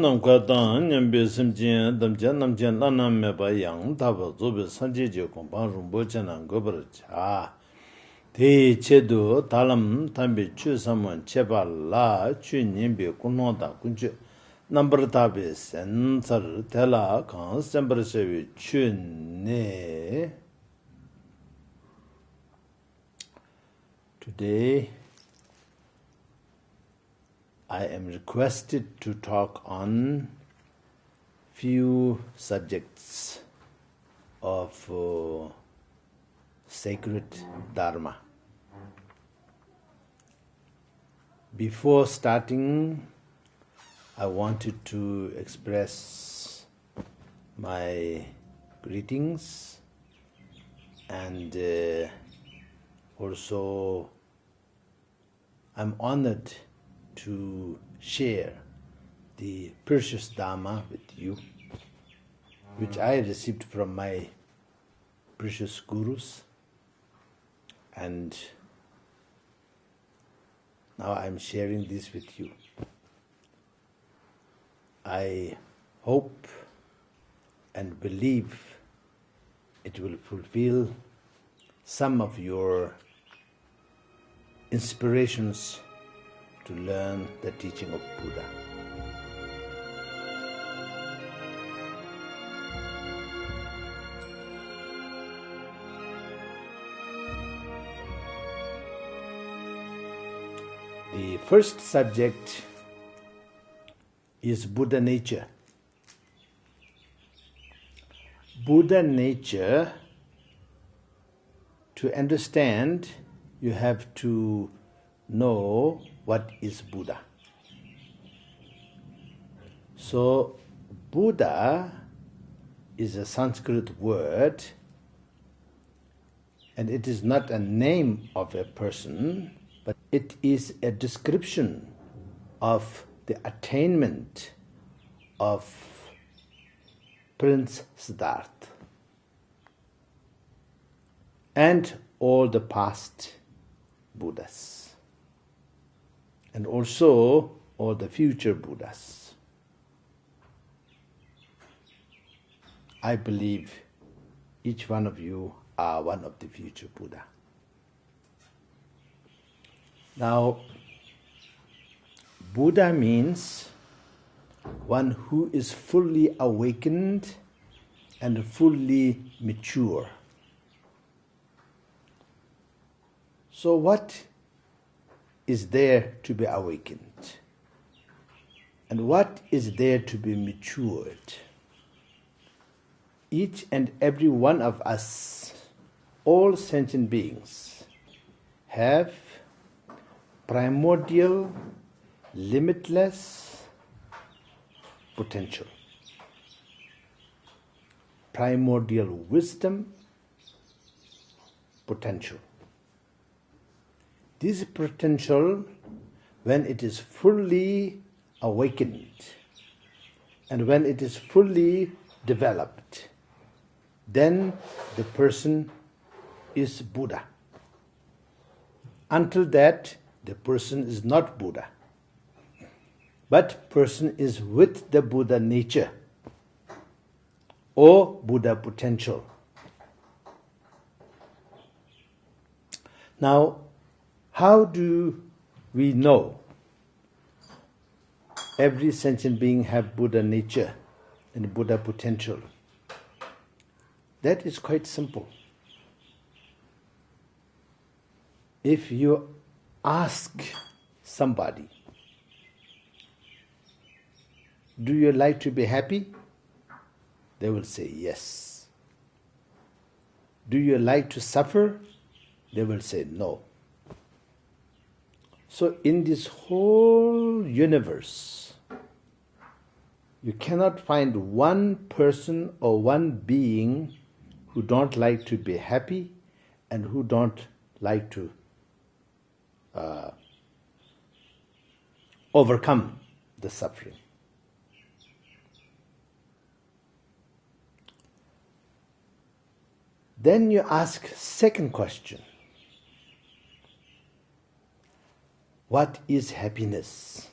nam kwa tan nyam be sim chen dam chen nam chen lan nam me ba yang ta ba zo be san je je kong pa rum bo chen ang go bar cha te che do talam tam be chu samon che ba la chu nim be kun no da kun chu number ta be sen sar te la kan sem bar se we chu ne. Today I am requested to talk on few subjects of sacred Dharma. Before starting, I wanted to express my greetings and also I'm honored to share the precious Dharma with you, which I received from my precious gurus, and now I'm sharing this with you. I hope and believe it will fulfill some of your inspirations to learn the teaching of Buddha. The first subject is Buddha nature. Buddha nature, to understand, you have to know what is Buddha. So, Buddha is a Sanskrit word, and it is not a name of a person, but it is a description of the attainment of Prince Siddhartha and all the past Buddhas, and also all the future Buddhas. I believe each one of you are one of the future Buddha. Now, Buddha means one who is fully awakened and fully mature. So what is there to be awakened? And what is there to be matured? Each and every one of us, all sentient beings, have primordial, limitless potential. Primordial wisdom, potential. This potential, when it is fully awakened and when it is fully developed, then the person is Buddha. Until that, the person is not Buddha, but person is with the Buddha nature or Buddha potential. Now, how do we know every sentient being have Buddha nature and Buddha potential? That is quite simple. If you ask somebody, do you like to be happy? They will say yes. Do you like to suffer? They will say no. So in this whole universe, you cannot find one person or one being who don't like to be happy and who don't like to overcome the suffering. Then you ask second question. What is happiness?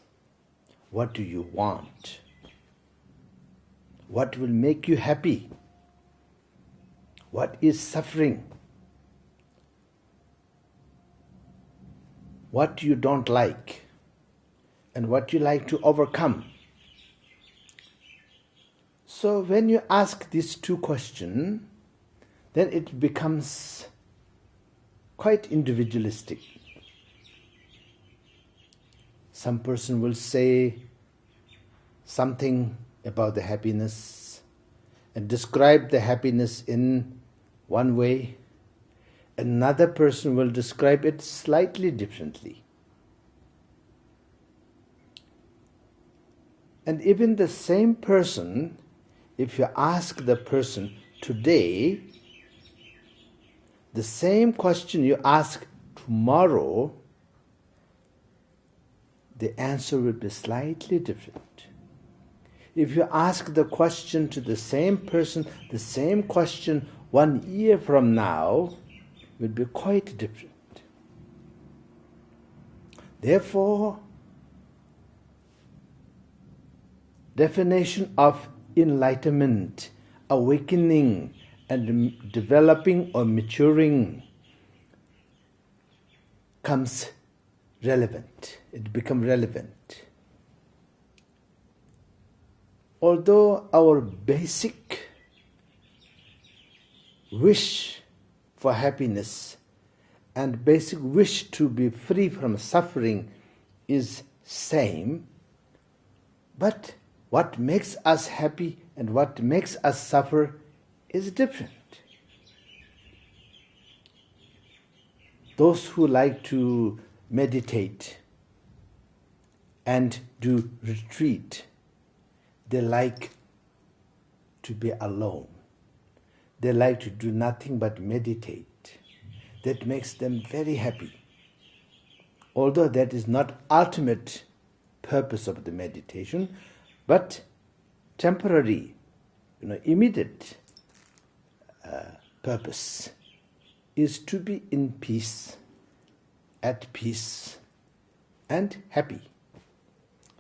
What do you want? what will make you happy, what is suffering, what you don't like, and what you like to overcome. So when you ask these two questions, then it becomes quite individualistic. Some person will say something about the happiness and describe the happiness in one way. Another person will describe it slightly differently. And even the same person, if you ask the person today, the same question you ask tomorrow, the answer will be slightly different. If you ask the question to the same person, the same question 1 year from now, will be quite different. Therefore, definition of enlightenment, awakening, and developing or maturing comes relevant. It becomes relevant. Although our basic wish for happiness and basic wish to be free from suffering is same, but what makes us happy and what makes us suffer is different. Those who like to meditate and do retreat, they like to be alone. They like to do nothing but meditate. That makes them very happy. Although that is not ultimate purpose of the meditation, but temporary, immediate purpose is to be in peace, at peace, and happy.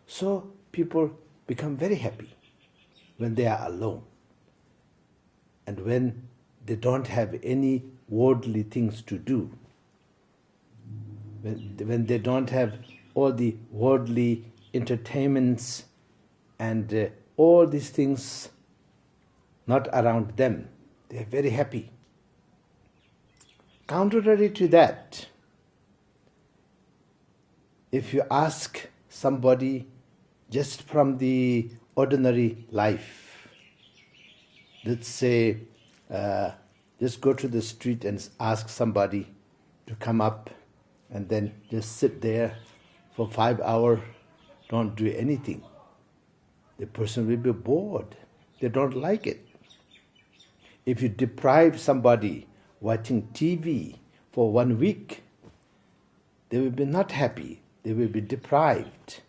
So people become very happy when they are alone and when they don't have any worldly things to do, when they don't have all the worldly entertainments and all these things not around them. They are very happy. Contrary to that, if you ask somebody just from the ordinary life, let's say, just go to the street and ask somebody to come up and then just sit there for 5 hours, don't do anything. The person will be bored. They don't like it. If you deprive somebody watching TV for 1 week, they will be not happy. They will be deprived.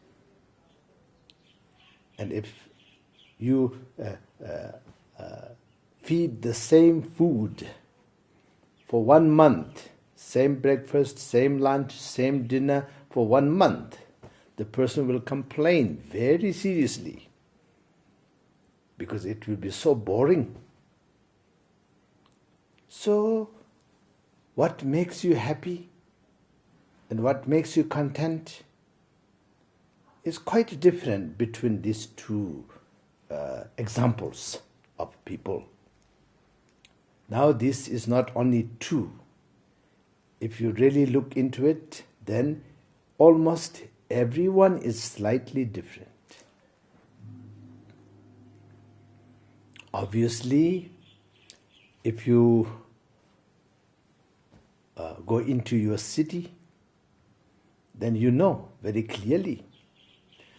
And if you feed the same food for 1 month, same breakfast, same lunch, same dinner for 1 month, the person will complain very seriously because it will be so boring. So, what makes you happy and what makes you content is quite different between these two examples of people. Now this is not only two. If you really look into it, then almost everyone is slightly different. Obviously, if you go into your city, then you know very clearly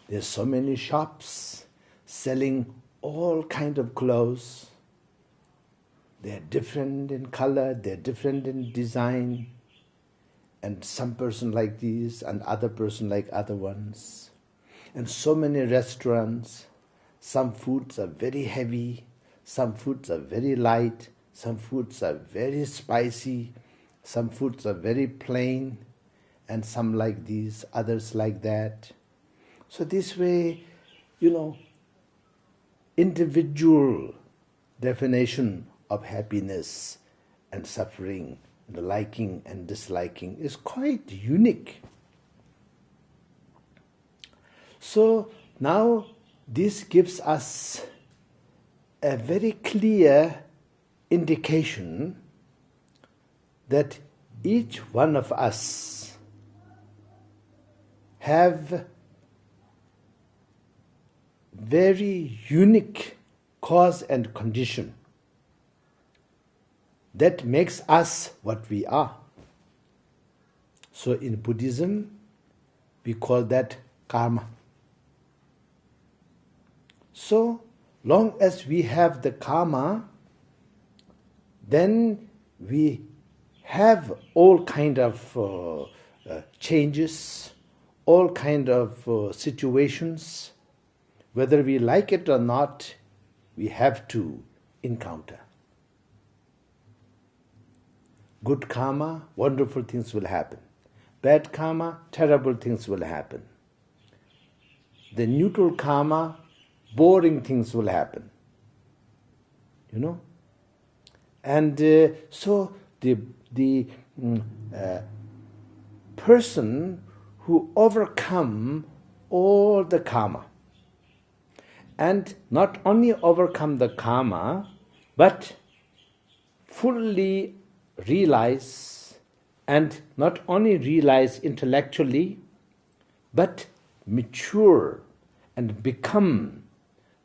there's so many shops selling all kind of clothes. They're different in color, they're different in design, and some person like these and other person like other ones. And so many restaurants, some foods are very heavy, some foods are very light, some foods are very spicy, some foods are very plain, and some like these, others like that. So this way, individual definition of happiness and suffering, the liking and disliking is quite unique. So now this gives us a very clear indication that each one of us have very unique cause and condition that makes us what we are. So in Buddhism, we call that karma. So long as we have the karma, then we have all kind of changes, all kind of situations. Whether we like it or not, we have to encounter. Good karma, wonderful things will happen. Bad karma, terrible things will happen. The neutral karma, boring things will happen. You know? And so the person who overcome all the karma, and not only overcome the karma, but fully realize, and not only realize intellectually, but mature and become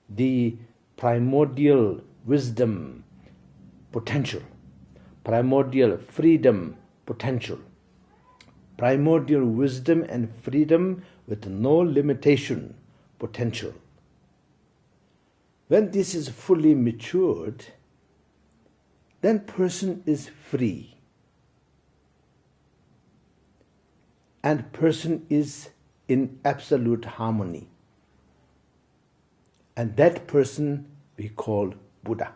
the primordial wisdom potential, primordial freedom potential, primordial wisdom and freedom with no limitation potential. When this is fully matured, then person is free. And person is in absolute harmony. And that person we call Buddha.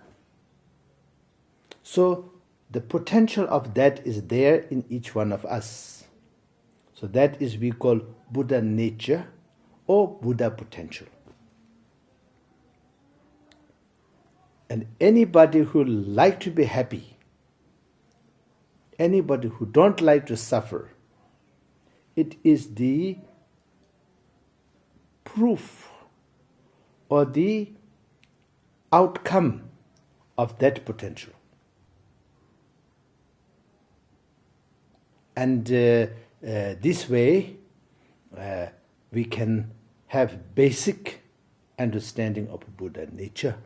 So the potential of that is there in each one of us. So that is we call Buddha nature or Buddha potential. And anybody who like to be happy, anybody who don't like to suffer, it is the proof or the outcome of that potential. And this way, we can have basic understanding of Buddha nature.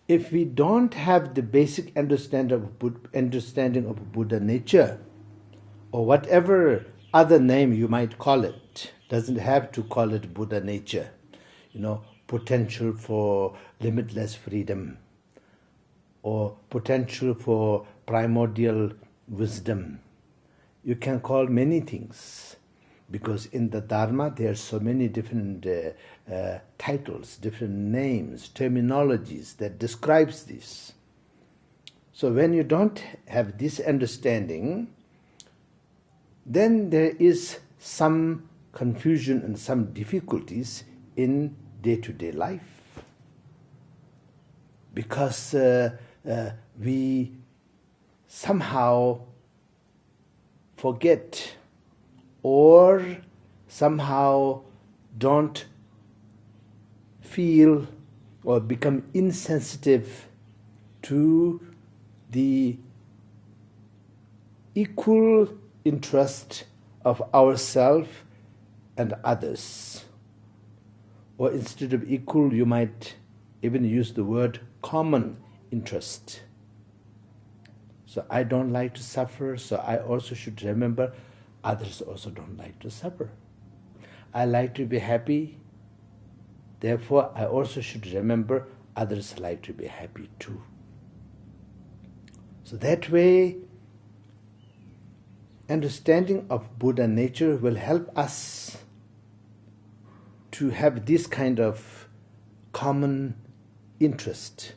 If we don't have the basic understanding of Buddha nature, or whatever other name you might call it, doesn't have to call it Buddha nature, potential for limitless freedom, or potential for primordial wisdom. You can call many things, because in the Dharma there are so many different titles, different names, terminologies that describes this. So when you don't have this understanding, then there is some confusion and some difficulties in day-to-day life. Because we somehow forget or somehow don't feel or become insensitive to the equal interest of ourselves and others. Or instead of equal, you might even use the word common interest. So I don't like to suffer, so I also should remember others also don't like to suffer. I like to be happy, therefore I also should remember others like to be happy too. So that way, understanding of Buddha nature will help us to have this kind of common interest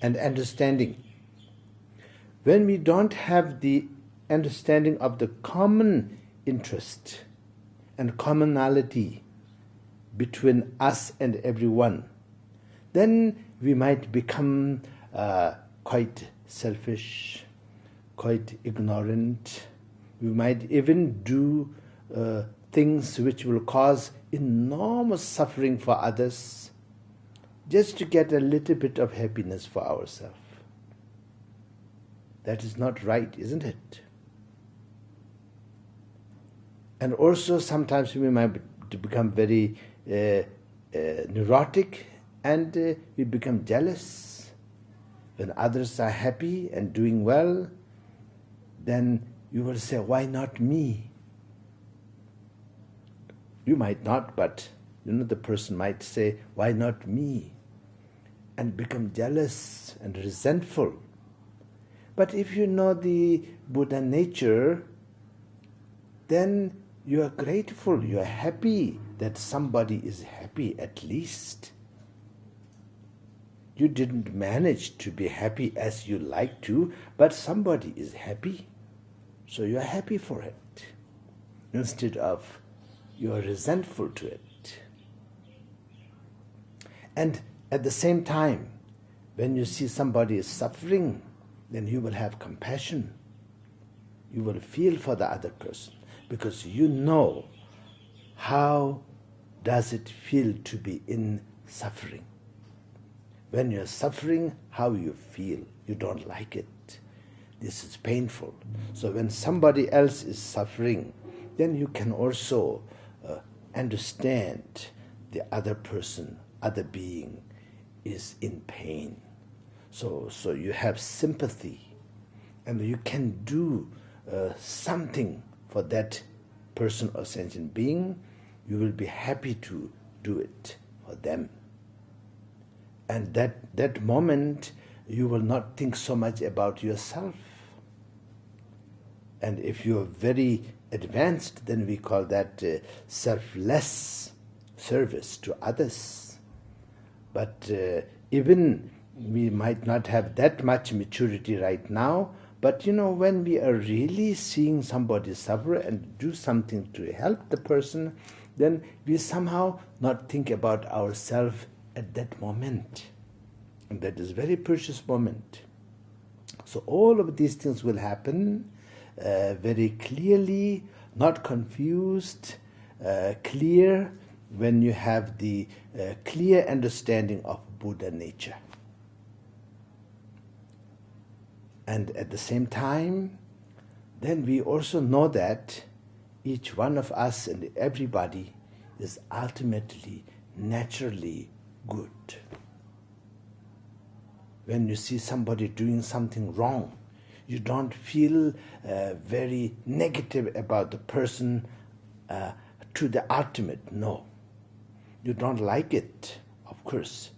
and understanding. When we don't have the understanding of the common interest and commonality between us and everyone, then we might become quite selfish, quite ignorant. We might even do things which will cause enormous suffering for others, just to get a little bit of happiness for ourselves. That is not right, isn't it? And also sometimes we might become very neurotic, and we become jealous. When others are happy and doing well, then you will say, why not me? You might not, but the person might say, why not me? And become jealous and resentful. But if you know the Buddha nature, then you are grateful, you are happy that somebody is happy at least. You didn't manage to be happy as you like to, but somebody is happy, so you are happy for it, instead of you are resentful to it. And at the same time, when you see somebody is suffering, then you will have compassion. You will feel for the other person, because you know how does it feel to be in suffering. When you're suffering, how you feel. You don't like it. This is painful. So when somebody else is suffering, then you can also understand the other person, other being is in pain. So you have sympathy, and you can do something for that person or sentient being. You will be happy to do it for them. And that moment, you will not think so much about yourself. And if you are very advanced, then we call that selfless service to others. But even we might not have that much maturity right now, but when we are really seeing somebody suffer and do something to help the person, then we somehow not think about ourselves at that moment. And that is a very precious moment. So all of these things will happen very clearly, not confused, clear, when you have the clear understanding of Buddha nature. And at the same time, then we also know that each one of us and everybody is ultimately, naturally good. When you see somebody doing something wrong, you don't feel very negative about the person to the ultimate. No. You don't like it, of course.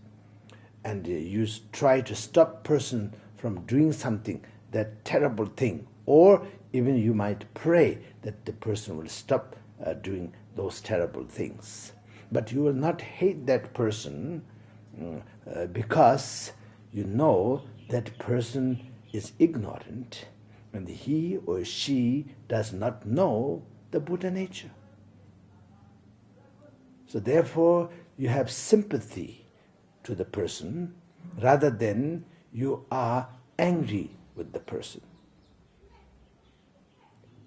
And you try to stop person from doing something, that terrible thing. Or even you might pray that the person will stop doing those terrible things. But you will not hate that person because you know that person is ignorant and he or she does not know the Buddha nature. So therefore, you have sympathy to the person rather than you are angry with the person.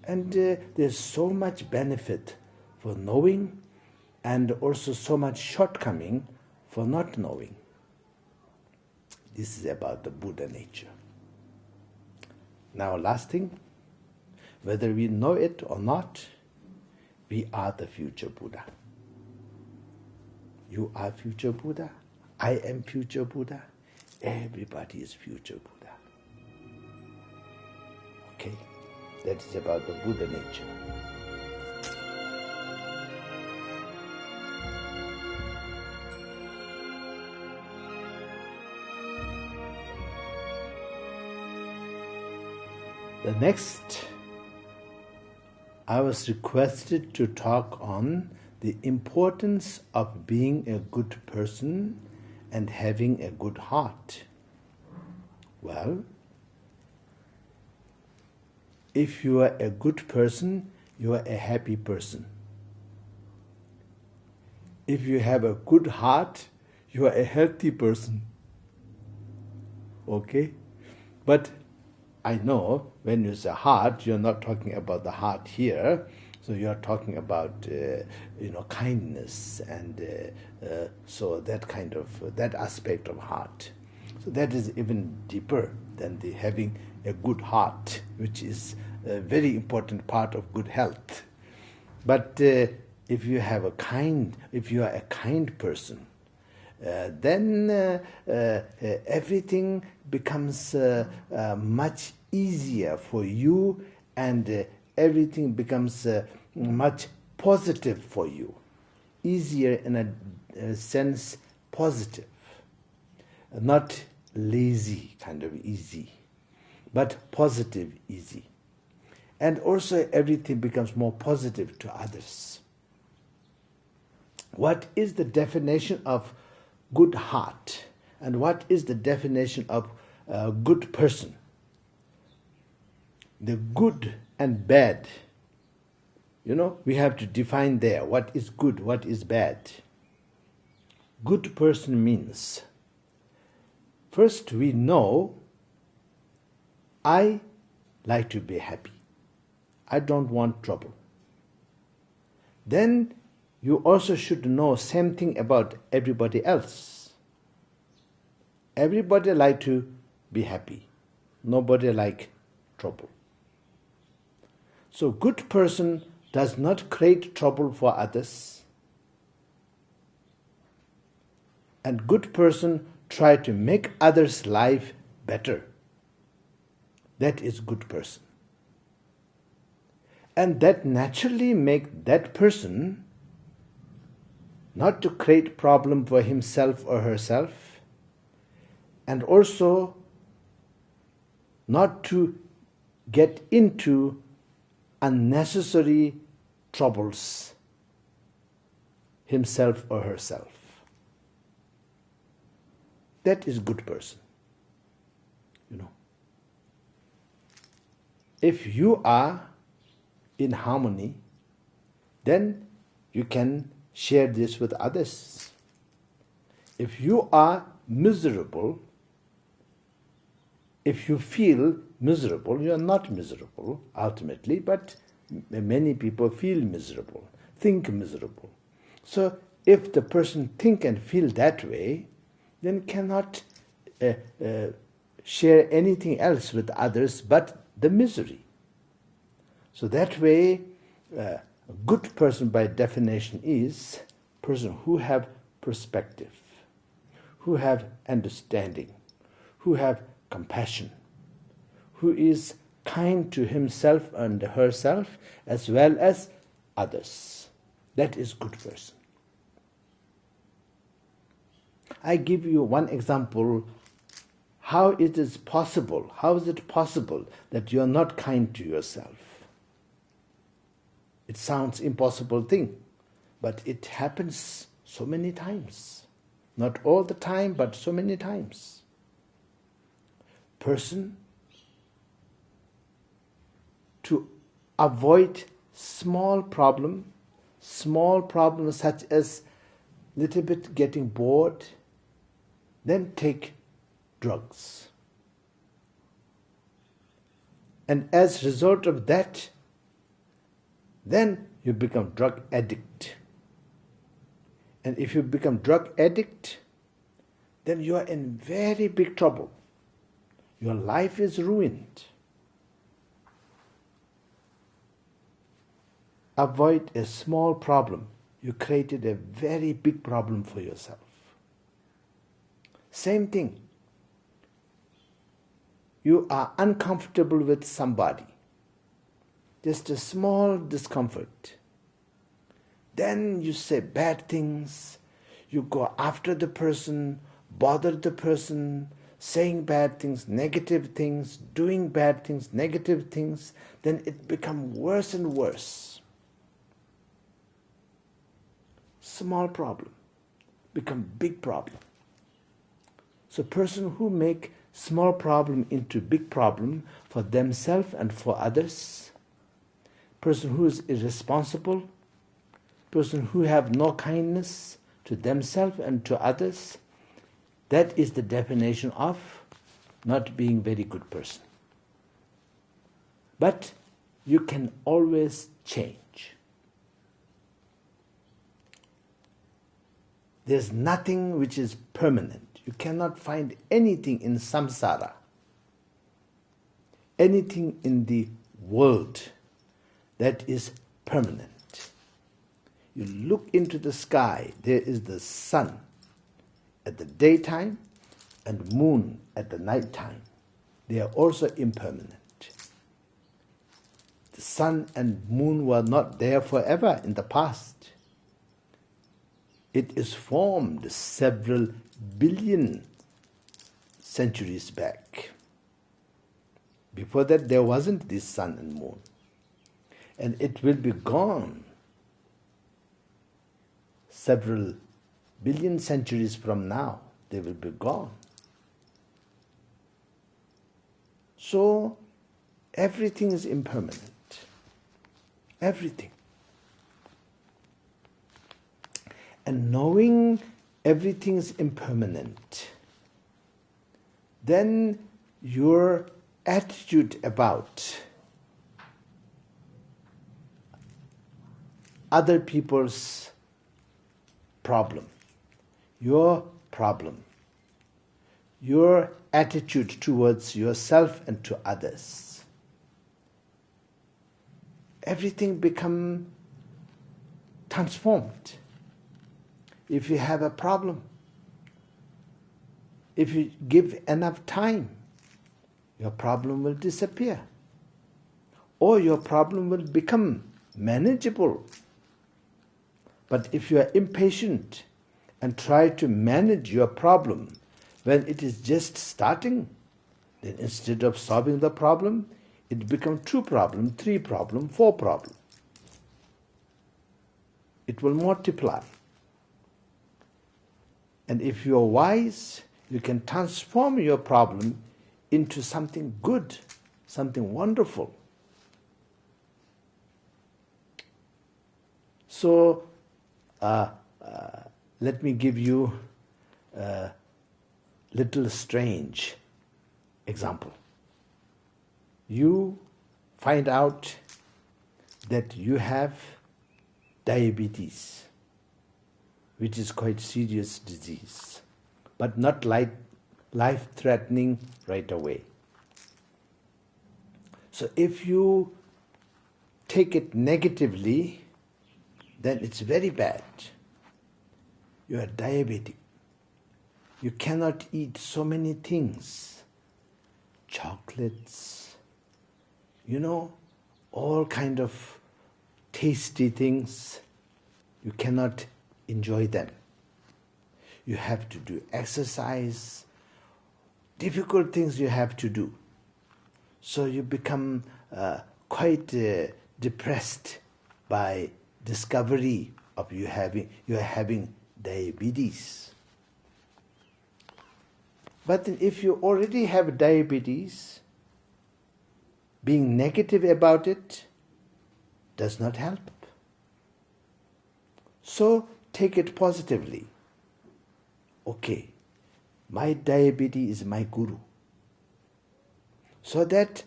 And there's so much benefit for knowing and also so much shortcoming for not knowing. This is about the Buddha nature. Now, last thing, whether we know it or not, we are the future Buddha. You are future Buddha. I am future Buddha. Everybody is future Buddha. Okay? That is about the Buddha nature. The next, I was requested to talk on the importance of being a good person and having a good heart. Well, if you are a good person, you are a happy person. If you have a good heart, you are a healthy person. Okay? But I know when you say heart, you're not talking about the heart here. So you're talking about, kindness and so that kind of, that aspect of heart. So that is even deeper than the having a good heart, which is a very important part of good health. But if you are a kind person, then everything becomes much easier for you, and everything becomes much positive for you. Easier in a sense, positive. Not lazy kind of easy, but positive easy. And also everything becomes more positive to others. What is the definition of good heart? And what is the definition of a good person? The good and bad, we have to define there what is good, what is bad. Good person means, first we know, I like to be happy. I don't want trouble. Then you also should know same thing about everybody else. Everybody like to be happy. Nobody like trouble. So good person does not create trouble for others. And good person try to make others' life better. That is good person. And that naturally make that person not to create problem for himself or herself, and also not to get into unnecessary troubles himself or herself. That is good person. If you are in harmony, then you can share this with others. If you are miserable, if you feel miserable, you are not miserable ultimately, but many people feel miserable, think miserable. So if the person think and feel that way, then cannot share anything else with others but the misery. So that way, a good person by definition is person who have perspective, who have understanding, who have compassion, who is kind to himself and herself as well as others. That is good person. I give you one example. How it is possible? How is it possible that you are not kind to yourself? It sounds impossible thing, but it happens so many times. Not all the time, but so many times. Person to avoid small problems such as little bit getting bored, then take drugs. And as a result of that, then you become drug addict. And if you become drug addict, then you are in very big trouble. Your life is ruined. Avoid a small problem. You created a very big problem for yourself. Same thing. You are uncomfortable with somebody. Just a small discomfort. Then you say bad things, you go after the person, bother the person, saying bad things, negative things, doing bad things, negative things, then it becomes worse and worse. Small problem become big problem. So person who make small problem into big problem for themselves and for others, person who is irresponsible, person who have no kindness to themselves and to others, that is the definition of not being very good person. But you can always change. There's nothing which is permanent. You cannot find anything in samsara, anything in the world that is permanent. You look into the sky, there is the sun at the daytime and moon at the night time. They are also impermanent. The sun and moon were not there forever in the past. It is formed several billion centuries back. Before that there wasn't this sun and moon. And it will be gone several billion centuries from now. They will be gone. So everything is impermanent. Everything. And knowing everything is impermanent, then your attitude about other people's problem, your attitude towards yourself and to others, everything become transformed. If you have a problem, if you give enough time, your problem will disappear. Or your problem will become manageable. But if you are impatient and try to manage your problem when it is just starting, then instead of solving the problem, it becomes 2 problems, 3 problems, 4 problems. It will multiply. And if you are wise, you can transform your problem into something good, something wonderful. So, let me give you a little strange example. You find out that you have diabetes, which is quite serious disease, but not life-threatening right away. So if you take it negatively, then it's very bad. You are diabetic. You cannot eat so many things, chocolates, all kind of tasty things. You cannot enjoy them. You have to do exercise, difficult things you have to do. So you become quite depressed by discovery of you are having diabetes. But then if you already have diabetes, being negative about it does not help. So take it positively. Okay, my diabetes is my guru. So that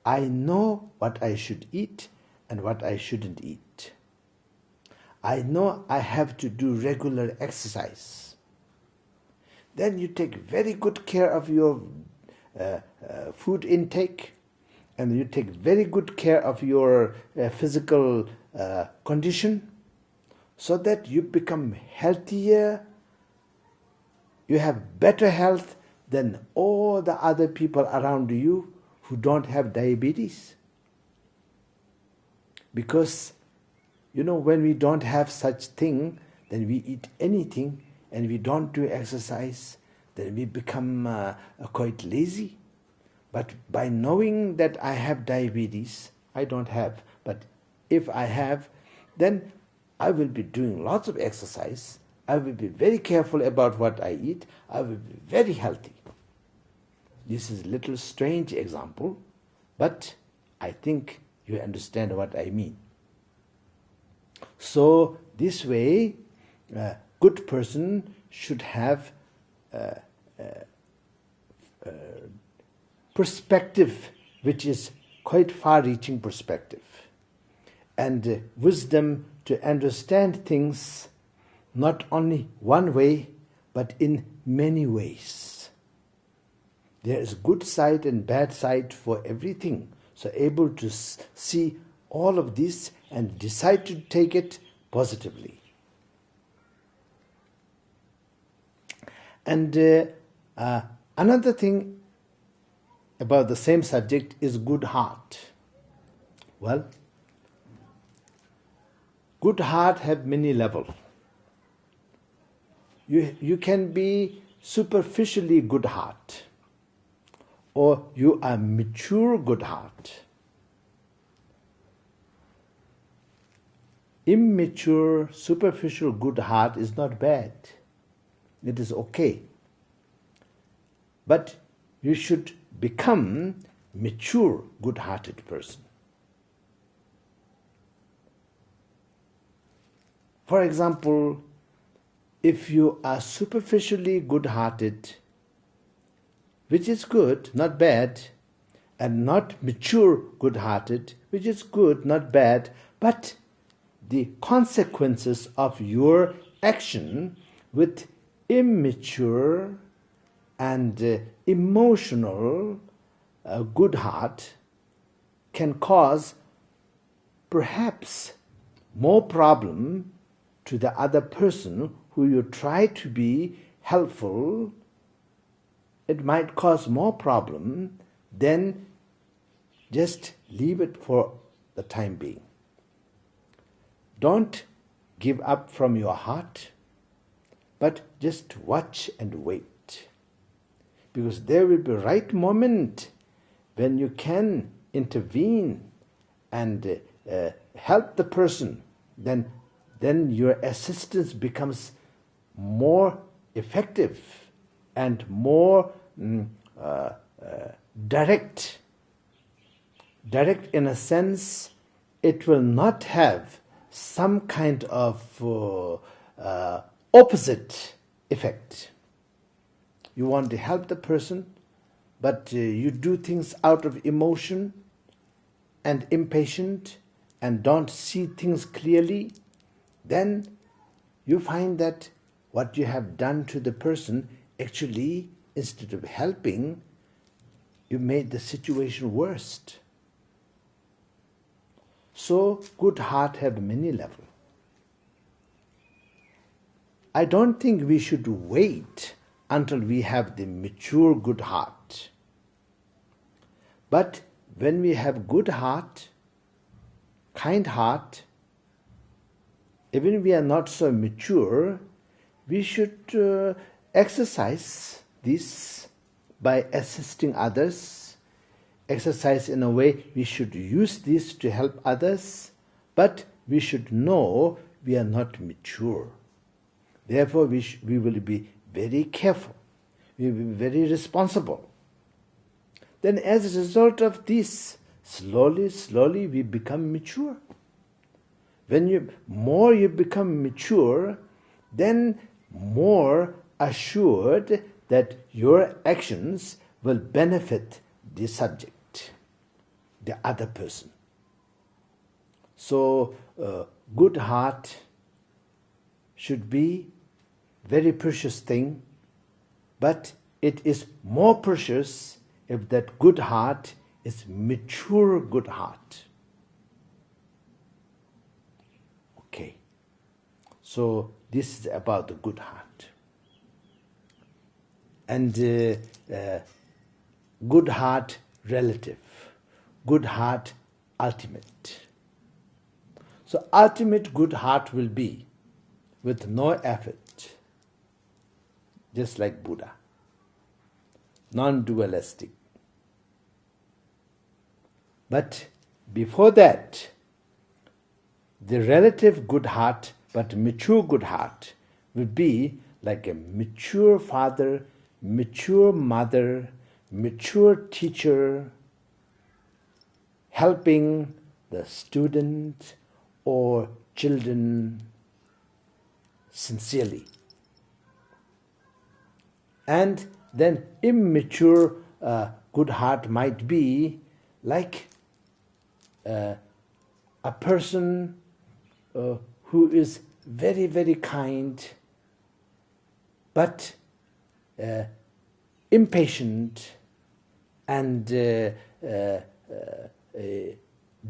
I know what I should eat and what I shouldn't eat. I know I have to do regular exercise. Then you take very good care of your food intake, and you take very good care of your physical condition, so that you become healthier, you have better health than all the other people around you who don't have diabetes. Because, when we don't have such thing, then we eat anything and we don't do exercise, then we become quite lazy. But by knowing that I have diabetes, I don't have, but if I have, then I will be doing lots of exercise, I will be very careful about what I eat, I will be very healthy. This is a little strange example, but I think you understand what I mean. So this way, a good person should have perspective which is quite far-reaching perspective, and wisdom to understand things not only one way, but in many ways. There is good side and bad side for everything. So able to see all of this and decide to take it positively. And another thing about the same subject is good heart. Well, good heart have many levels. You can be superficially good heart, or you are mature good heart. Immature, superficial good heart is not bad. It is okay. But you should become mature, good-hearted person. For example, if you are superficially good-hearted, which is good, not bad, and not mature good-hearted, which is good, not bad, but the consequences of your action with immature and emotional good heart can cause perhaps more problem to the other person who you try to be helpful. It might cause more problem than just leave it for the time being. Don't give up from your heart, but just watch and wait. Because there will be a right moment when you can intervene and help the person. Then your assistance becomes more effective and more direct. Direct in a sense, it will not have some kind of opposite effect. You want to help the person, but you do things out of emotion and impatient and don't see things clearly, then you find that what you have done to the person, actually, instead of helping, you made the situation worse. So, good heart have many levels. I don't think we should wait until we have the mature good heart. But when we have good heart, kind heart, even if we are not so mature, we should exercise this by assisting others. Exercise in a way we should use this to help others, but we should know we are not mature. Therefore, we will be very careful. We will be very responsible. Then as a result of this, slowly we become mature. When more you become mature, then more assured that your actions will benefit the subject, the other person. So, good heart should be very precious thing, but it is more precious if that good heart is mature good heart. Okay. So this is about the good heart. And good heart relative, good heart ultimate. So ultimate good heart will be with no effort, just like Buddha, non-dualistic. But before that, the relative good heart, but mature good heart, will be like a mature father, mature mother, mature teacher, helping the student or children sincerely. And then immature good heart might be like a person who is very, very kind, but impatient and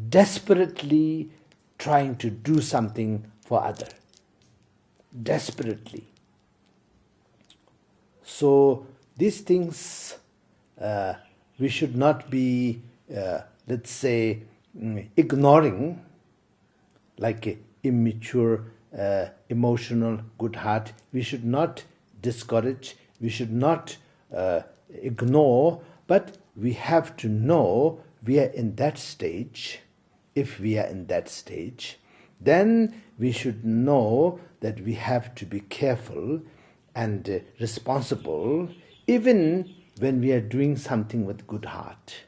desperately trying to do something for others. Desperately. So these things we should not be, let's say, ignoring, like a immature, emotional, good heart. We should not discourage, we should not ignore, but we have to know we are in that stage. If we are in that stage, then we should know that we have to be careful and responsible, even when we are doing something with good heart,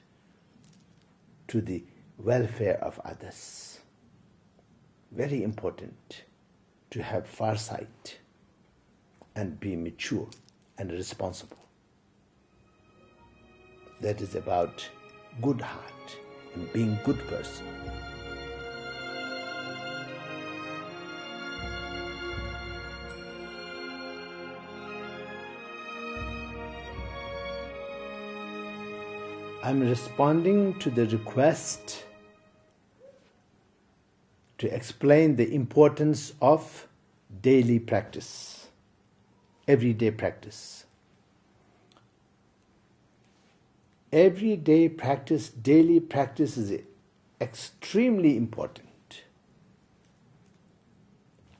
to the welfare of others. Very important to have foresight and be mature and responsible. That is about good heart and being good person. I'm responding to the request to explain the importance of daily practice, everyday practice. Everyday practice, daily practice is extremely important.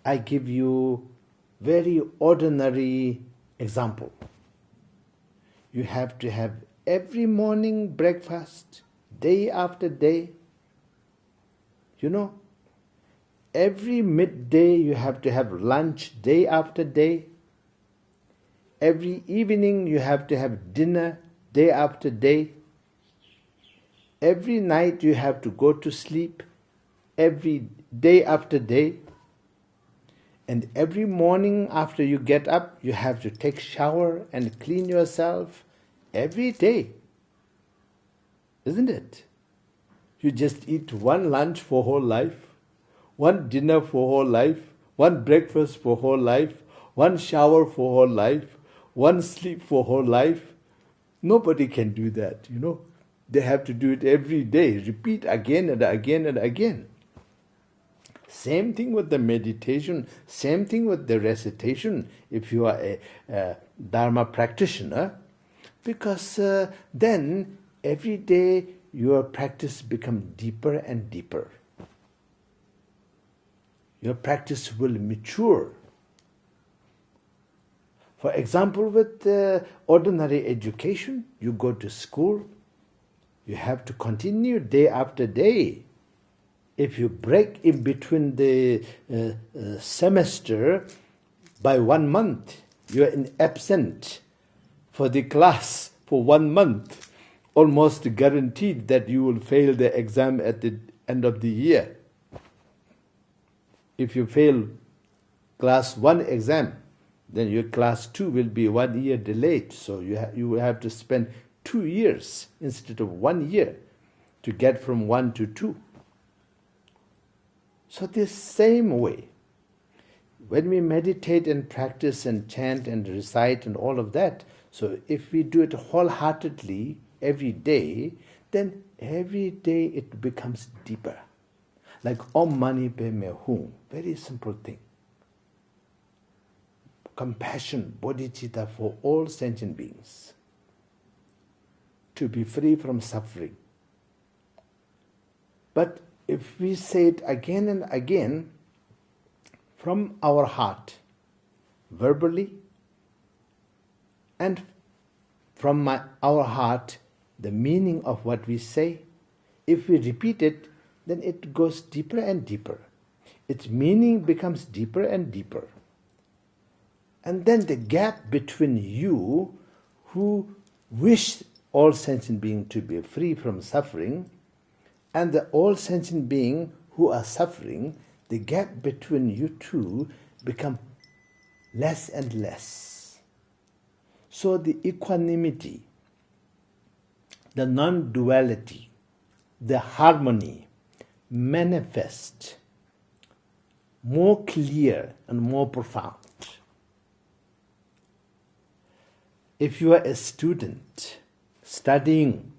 I give you very ordinary example. You have to have every morning breakfast, day after day. You know, every midday you have to have lunch, day after day. Every evening you have to have dinner, day after day. Every night you have to go to sleep, every day after day. And every morning after you get up, you have to take shower and clean yourself. Every day, isn't it? You just eat one lunch for whole life, one dinner for whole life, one breakfast for whole life, one shower for whole life, one sleep for whole life. Nobody can do that, you know. They have to do it every day, repeat again and again and again. Same thing with the meditation, same thing with the recitation, if you are a Dharma practitioner. Because then every day your practice becomes deeper and deeper. Your practice will mature. For example, with ordinary education, you go to school, you have to continue day after day. If you break in between the semester by 1 month, you are absent for the class for 1 month, almost guaranteed that you will fail the exam at the end of the year. If you fail class 1 exam, then your class 2 will be 1 year delayed. So you will have to spend 2 years instead of 1 year to get from 1 to 2. So this same way, when we meditate and practice and chant and recite and all of that, so if we do it wholeheartedly every day, then every day it becomes deeper. Like Om Mani Padme Hum, very simple thing. Compassion, bodhicitta for all sentient beings. To be free from suffering. But if we say it again and again, from our heart, verbally, and from our heart, the meaning of what we say, if we repeat it, then it goes deeper and deeper. Its meaning becomes deeper and deeper. And then the gap between you, who wish all sentient beings to be free from suffering, and the all sentient beings who are suffering, the gap between you two become less and less. So the equanimity, the non-duality, the harmony manifest more clear and more profound. If you are a student studying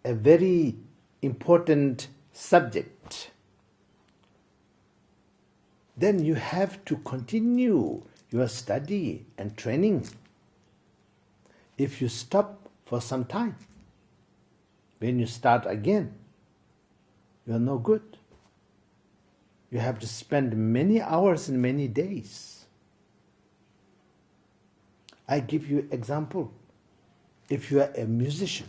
a very important subject, then you have to continue your study and training. If you stop for some time, when you start again, you are no good. You have to spend many hours and many days. I give you example. If you are a musician,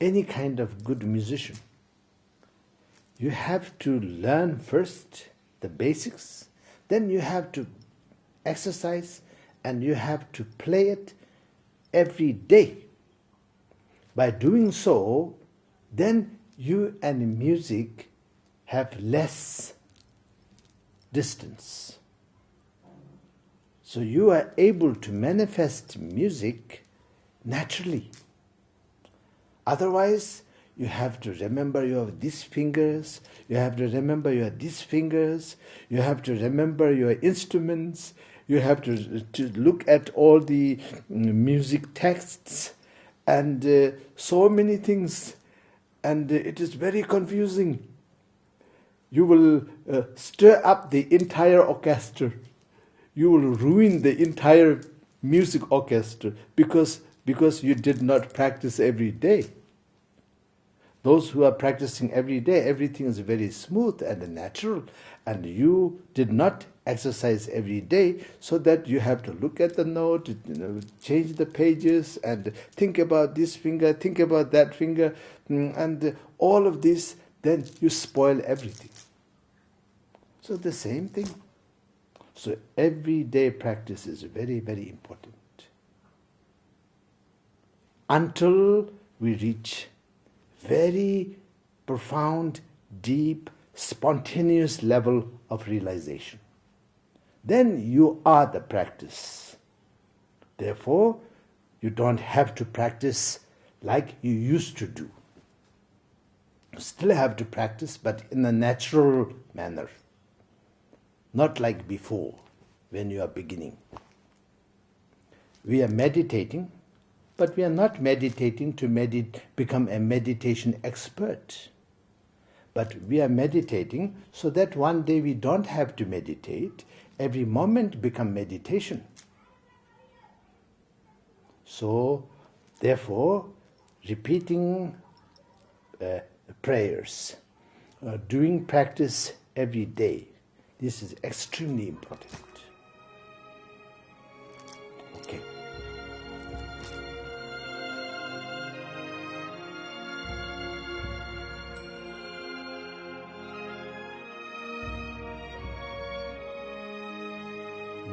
any kind of good musician, you have to learn first the basics, then you have to exercise, and you have to play it every day. By doing so, then you and music have less distance. So you are able to manifest music naturally. Otherwise, you have to remember you have these fingers, you have to remember you have these fingers, you have to remember your instruments, you have to look at all the music texts and so many things, and it is very confusing. You will stir up the entire orchestra. You will ruin the entire music orchestra because you did not practice every day. Those who are practicing every day, everything is very smooth and natural, and you did not exercise every day, so that you have to look at the note, change the pages, and think about this finger, think about that finger, and all of this, then you spoil everything. So the same thing. So everyday practice is very, very important. Until we reach very profound, deep, spontaneous level of realization, then you are the practice. Therefore, you don't have to practice like you used to do. You still have to practice, but in a natural manner. Not like before, when you are beginning. We are meditating, but we are not meditating to become a meditation expert. But we are meditating so that one day we don't have to meditate. Every moment become meditation. So, therefore, repeating prayers, doing practice every day, this is extremely important. Okay.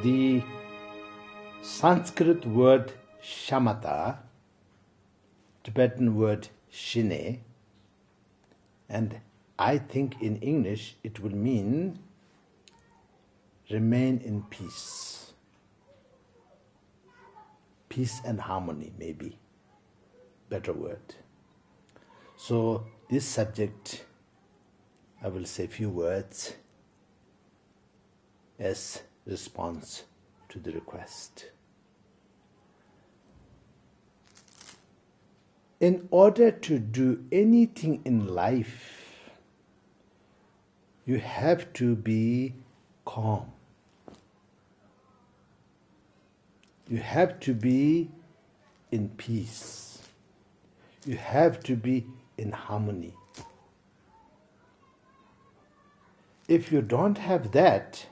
The Sanskrit word shamatha, Tibetan word SHINEY, and I think in English it will mean remain in peace. Peace and harmony, maybe. Better word. So this subject, I will say a few words as response to the request. In order to do anything in life, you have to be calm. You have to be in peace. You have to be in harmony. If you don't have that,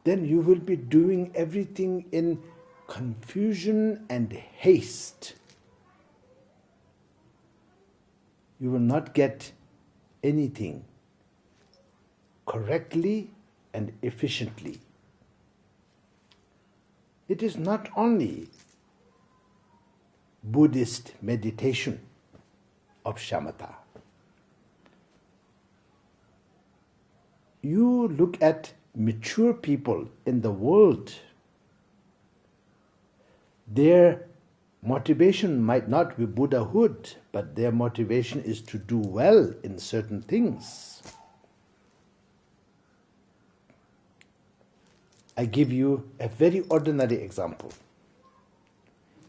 then you will be doing everything in confusion and haste. You will not get anything correctly and efficiently. It is not only Buddhist meditation of shamatha. you look at mature people in the world, their motivation might not be Buddhahood, but their motivation is to do well in certain things. I give you a very ordinary example.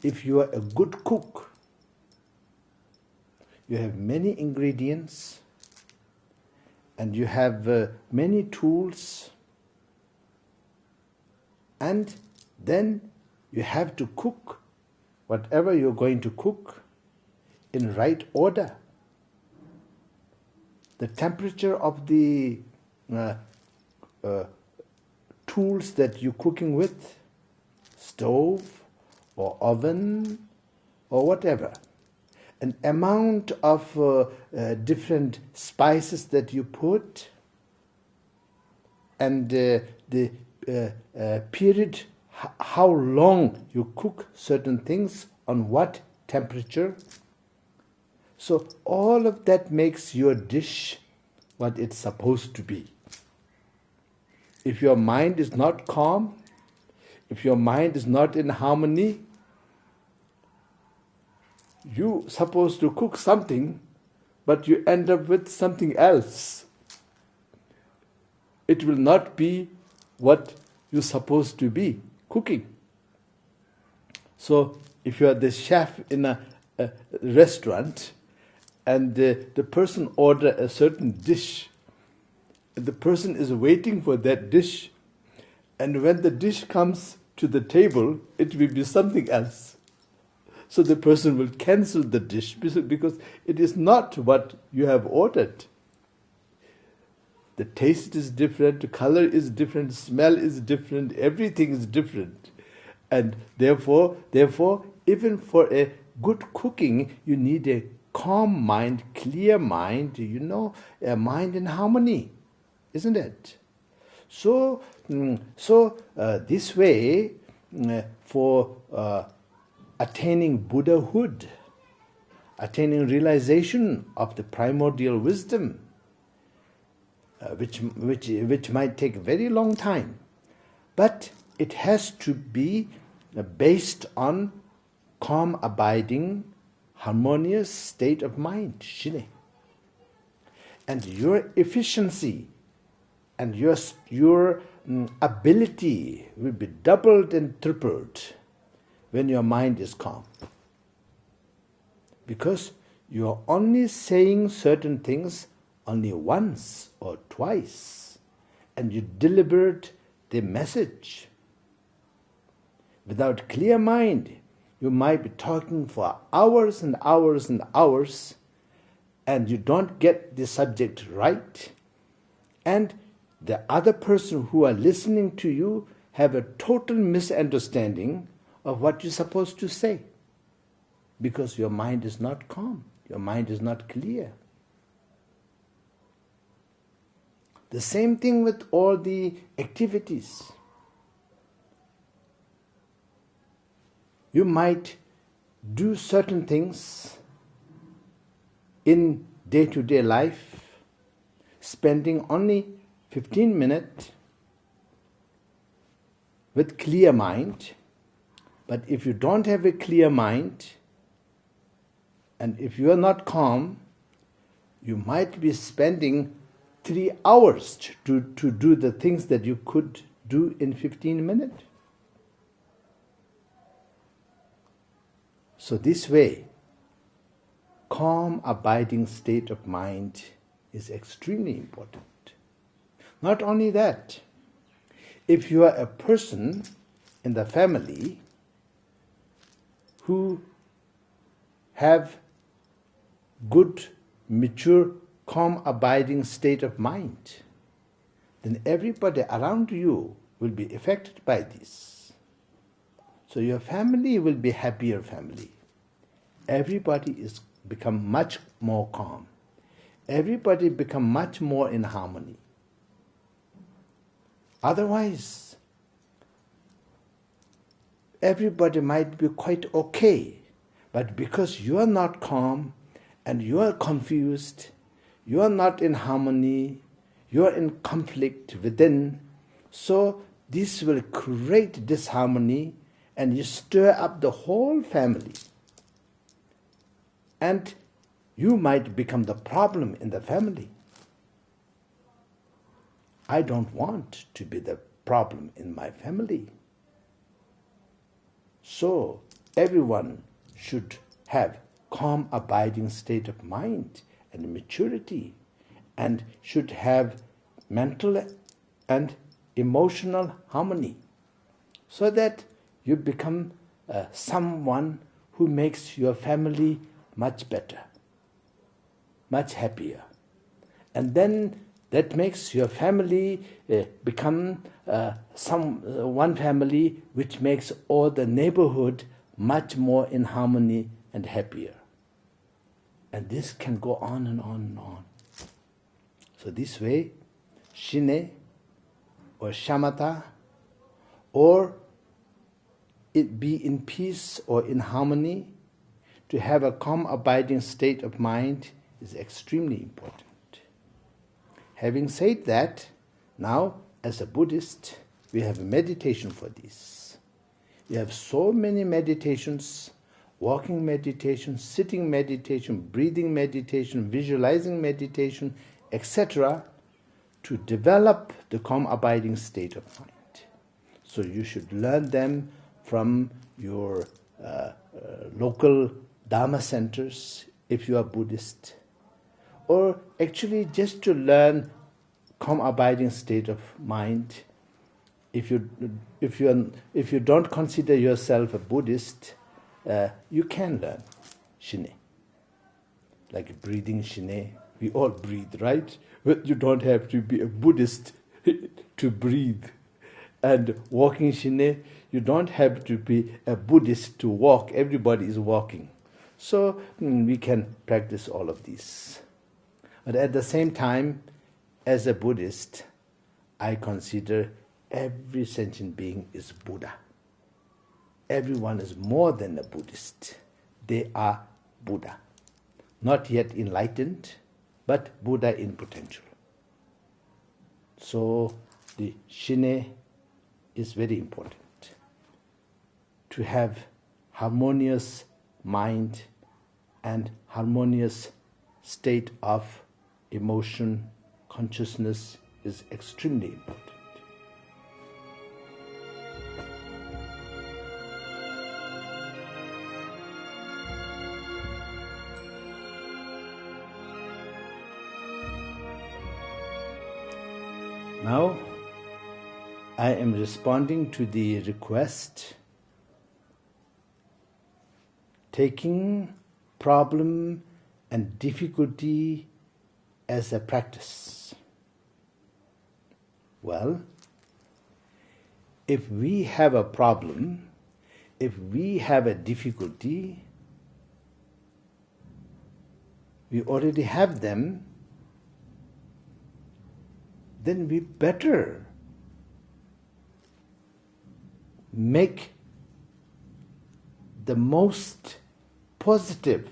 If you are a good cook, you have many ingredients and you have many tools, and then you have to cook whatever you're going to cook in right order. The temperature of the tools that you're cooking with, stove or oven or whatever, an amount of different spices that you put, and the period, how long you cook certain things, on what temperature. So all of that makes your dish what it's supposed to be. If your mind is not calm, if your mind is not in harmony, you're supposed to cook something, but you end up with something else. It will not be what you're supposed to be cooking. So if you are the chef in a restaurant and the person orders a certain dish, the person is waiting for that dish, and when the dish comes to the table, it will be something else. So the person will cancel the dish because it is not what you have ordered. The taste is different, the color is different, the smell is different, everything is different. And therefore, even for a good cooking, you need a calm mind, clear mind, a mind in harmony, isn't it? So this way, for attaining Buddhahood, attaining realization of the primordial wisdom, which might take a very long time, but it has to be based on calm, abiding, harmonious state of mind, SHINEY. And your efficiency and your ability will be doubled and tripled when your mind is calm. Because you are only saying certain things only once or twice, and you deliberate the message. Without clear mind, you might be talking for hours and hours and hours, and you don't get the subject right, and the other person who are listening to you have a total misunderstanding of what you're supposed to say, because your mind is not calm, your mind is not clear. The same thing with all the activities. You might do certain things in day-to-day life, spending only 15 minutes with clear mind. But if you don't have a clear mind, and if you are not calm, you might be spending 3 hours to do the things that you could do in 15 minutes. So this way, calm, abiding state of mind is extremely important. Not only that, if you are a person in the family who have good, mature, calm, abiding state of mind, then everybody around you will be affected by this. So your family will be happier family. Everybody is become much more calm. Everybody become much more in harmony. Otherwise, everybody might be quite okay, but because you are not calm and you are confused, you are not in harmony, you're in conflict within, so this will create disharmony and you stir up the whole family. And you might become the problem in the family. I don't want to be the problem in my family. So everyone should have calm, abiding state of mind and maturity, and should have mental and emotional harmony, so that you become someone who makes your family much better, much happier. And then that makes your family become one family which makes all the neighborhood much more in harmony and happier. And this can go on and on and on. So this way, SHINEY or shamatha, or it be in peace or in harmony, to have a calm, abiding state of mind is extremely important. Having said that, now as a Buddhist, we have a meditation for this. We have so many meditations: walking meditation, sitting meditation, breathing meditation, visualizing meditation, etc., to develop the calm, abiding state of mind. So you should learn them from your local Dharma centers if you are Buddhist, or actually just to learn calm, abiding state of mind. If you don't consider yourself a Buddhist, you can learn SHINEY, like breathing SHINEY. We all breathe, right? But you don't have to be a Buddhist to breathe. And walking SHINEY, you don't have to be a Buddhist to walk. Everybody is walking. So we can practice all of these. But at the same time, as a Buddhist, I consider every sentient being is Buddha. Everyone is more than a Buddhist. They are Buddha. Not yet enlightened, but Buddha in potential. So the SHINEY is very important. To have harmonious mind and harmonious state of emotion, consciousness is extremely important. Now, I am responding to the request, taking problem and difficulty as a practice. Well, if we have a problem, if we have a difficulty, we already have them, then we better make the most positive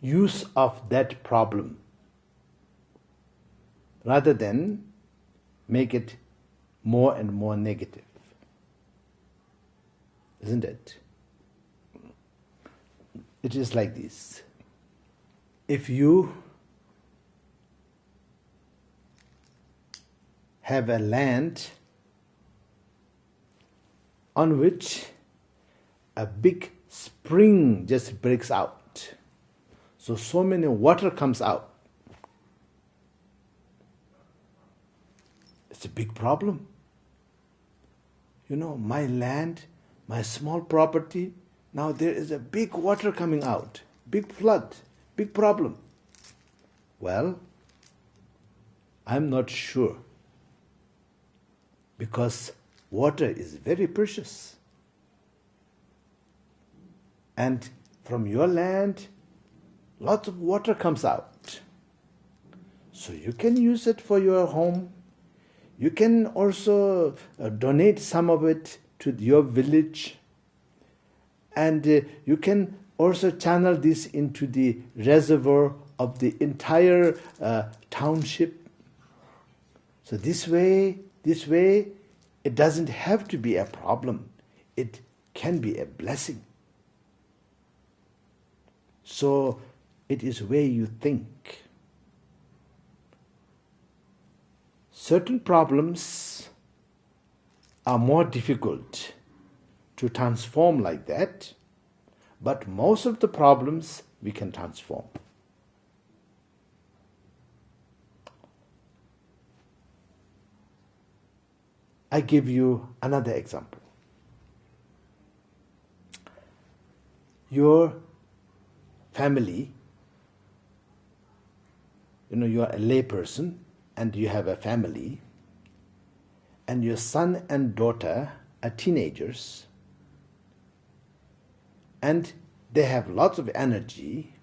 use of that problem, rather than make it more and more negative. Isn't it? It is like this. If you have a land on which a big spring just breaks out, so many water comes out, it's a big problem. You know, my land, my small property, now there is a big water coming out, big flood, big problem. Well, I'm not sure, because water is very precious. And from your land, lots of water comes out. So you can use it for your home. You can also donate some of it to your village. And you can also channel this into the reservoir of the entire township. So this way, it doesn't have to be a problem. It can be a blessing. So it is where you think. Certain problems are more difficult to transform like that, but most of the problems we can transform. I give you another example. Your family, you are a lay person and you have a family, and your son and daughter are teenagers, and they have lots of energy,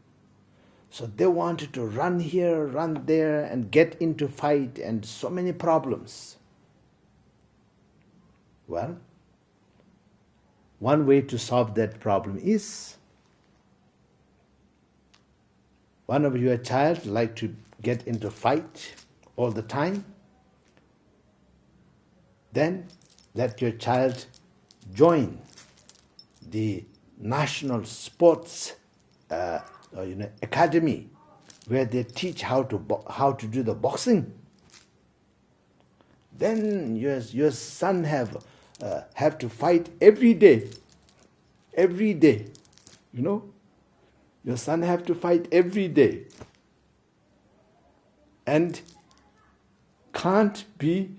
so they wanted to run here, run there, and get into fight and so many problems. Well, one way to solve that problem is, one of your child like to get into fight all the time, then let your child join the national sports academy, where they teach how to do the boxing. Then your son have to fight every day. Your son have to fight every day, and can't be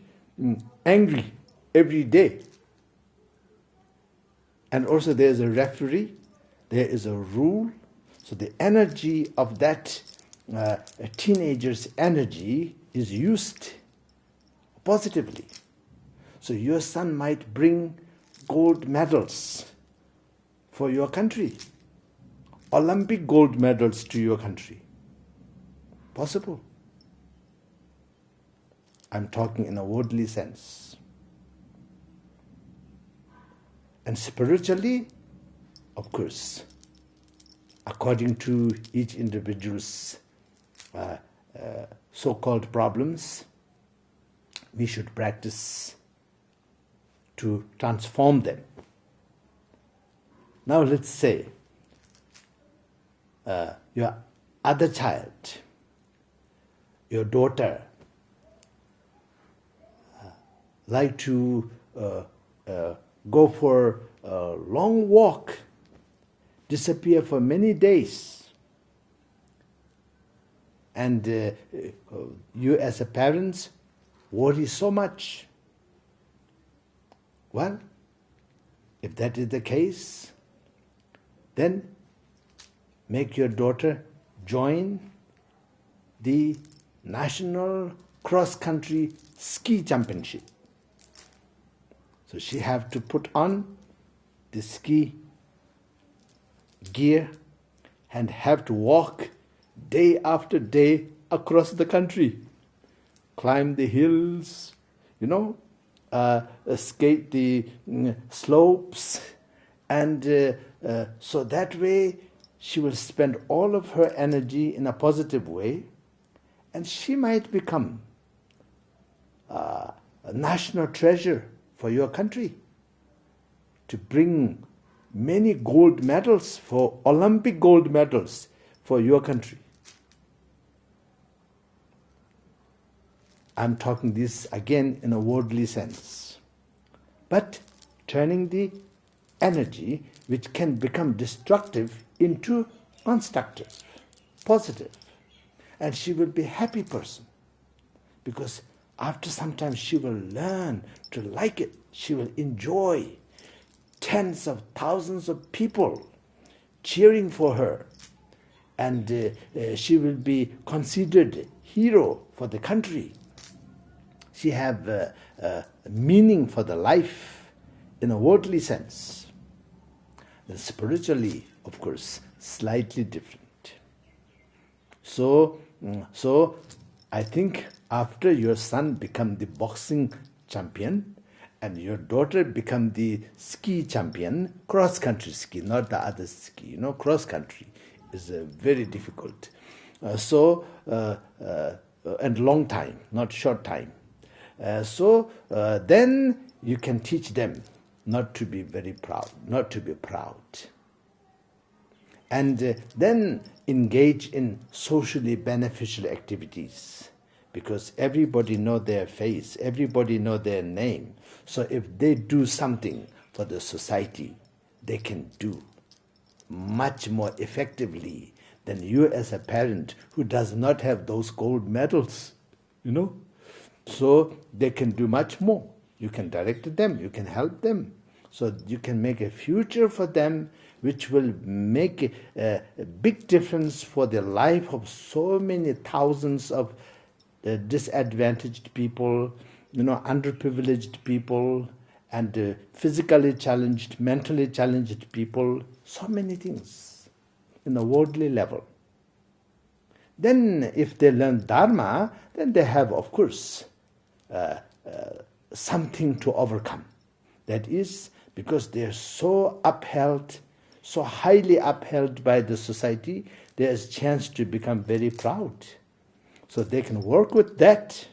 angry every day. And also there is a referee, there is a rule. So the energy of that teenager's energy is used positively. So your son might bring gold medals for your country, Olympic gold medals to your country. Possible. I'm talking in a worldly sense. And spiritually, of course, according to each individual's so-called problems, we should practice to transform them. Now let's say your other child, your daughter, like to go for a long walk, disappear for many days, and you as a parent worry so much. Well, if that is the case, then make your daughter join the National Cross-Country Ski Championship. So she have to put on the ski gear and have to walk day after day across the country, climb the hills, skate the slopes, and so that way she will spend all of her energy in a positive way, and she might become a national treasure for your country, to bring many gold medals, for Olympic gold medals for your country. I'm talking this again in a worldly sense, but turning the energy which can become destructive into constructive, positive, and she will be a happy person, because after some time she will learn to like it. She will enjoy tens of thousands of people cheering for her, and she will be considered hero for the country. She have meaning for the life in a worldly sense. And spiritually, of course, slightly different. So I think after your son become the boxing champion, and your daughter become the ski champion, cross-country ski, not the other ski. Cross-country is very difficult. And long time, not short time. Then you can teach them not to be very proud, not to be proud. And then engage in socially beneficial activities, because everybody know their face, everybody know their name. So if they do something for the society, they can do much more effectively than you as a parent who does not have those gold medals, So they can do much more. You can direct them, you can help them. So you can make a future for them which will make a big difference for the life of so many thousands of disadvantaged people, underprivileged people, and physically challenged, mentally challenged people, so many things in a worldly level. Then if they learn Dharma, then they have, of course, something to overcome. That is, because they are so upheld, so highly upheld by the society, there is a chance to become very proud. So they can work with that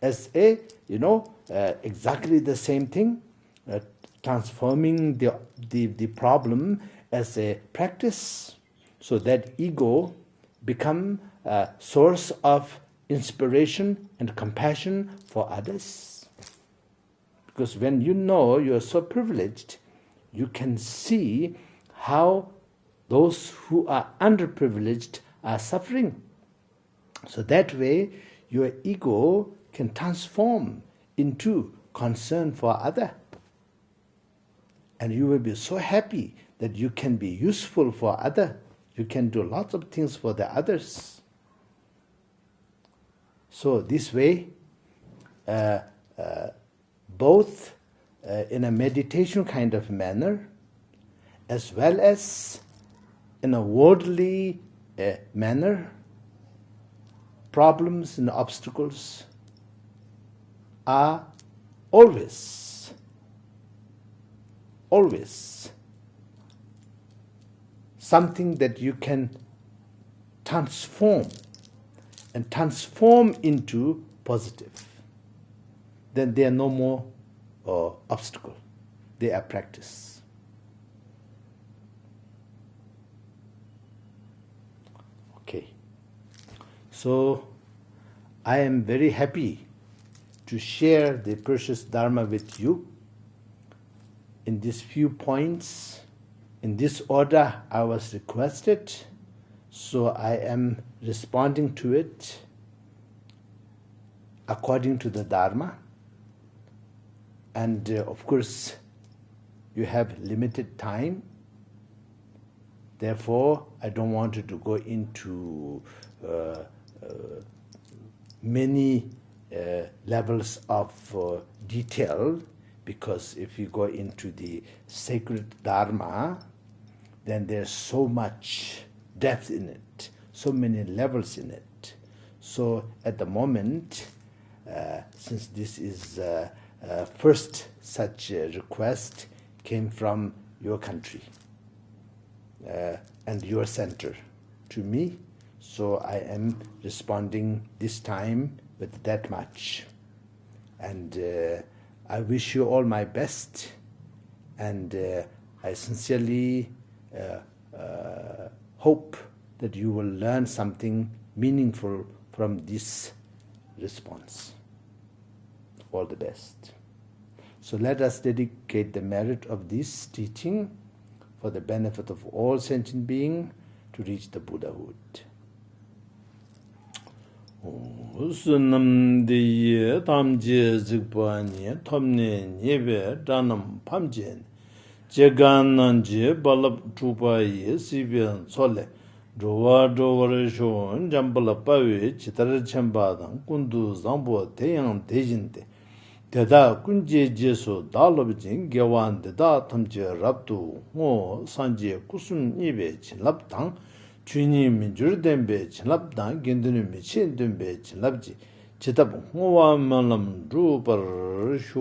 as a, exactly the same thing, transforming the problem as a practice, so that ego become a source of inspiration and compassion for others. Because when you know you are so privileged, you can see how those who are underprivileged are suffering. So that way, your ego can transform into concern for other. And you will be so happy that you can be useful for other. You can do lots of things for the others. So this way, both in a meditation kind of manner, as well as in a worldly manner, problems and obstacles are always something that you can transform into positive. Then they are no more obstacle. They are practice. Okay. So I am very happy to share the precious Dharma with you in these few points. In this order I was requested, so I am responding to it according to the Dharma. And of course, you have limited time. Therefore, I don't want to go into many levels of detail, because if you go into the sacred Dharma, then there's so much depth in it, so many levels in it. So at the moment, since this is first such a request came from your country and your center to me, so I am responding this time with that much. And I wish you all my best, and I sincerely hope that you will learn something meaningful from this response. All the best. So let us dedicate the merit of this teaching for the benefit of all sentient beings to reach the Buddhahood. Sunamdiye tamje zikpanye tomne nyebe danam pamjen jegananje balap chupaye sibian sole Drowa shon jambala pawe chitara chambadang kundu zambo teyang tejinte Teda kunje jeso dalabjin gewan deda tamje rabdu ngo sanje kusun ibe chinlaptang chuni minjur dembe chinlaptang gendunu michen dembe chinlapji Chitab Huwa Malam Drubar Shu